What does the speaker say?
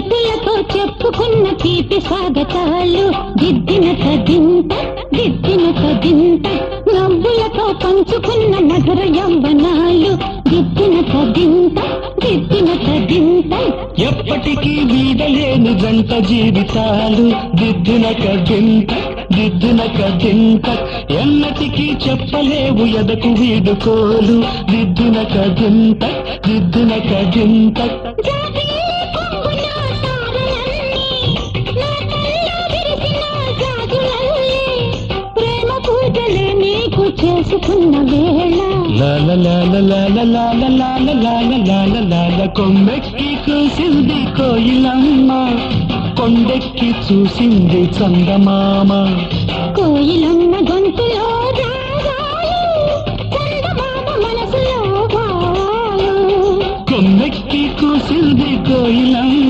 చూపులతో చెప్పుకున్న తీపి స్వాగతాలు దిద్దిన కదింత నవ్వులతో పంచుకున్న నగర యవ్వనాలు దిద్దిన కదింత ఎప్పటికీ వీడలేని జంట జీవితాలు దిద్దిన కదింత ఎన్నటికీ చెప్పలేవు ఎదకు వీడుకోలు దిద్దిన కదింత ప్రేమ పూజలే నీకు చేసుకున్న వేళ కొమ్మెక్కి కూసింది కోయిలమ్మ కొండెక్కి చూసింది చందమామ కోయిలమ్మ గొంతులో రాగాలు చందమామ మనసులో భావాలు కొమ్మెక్కి కూసింది కోయిలమ్మ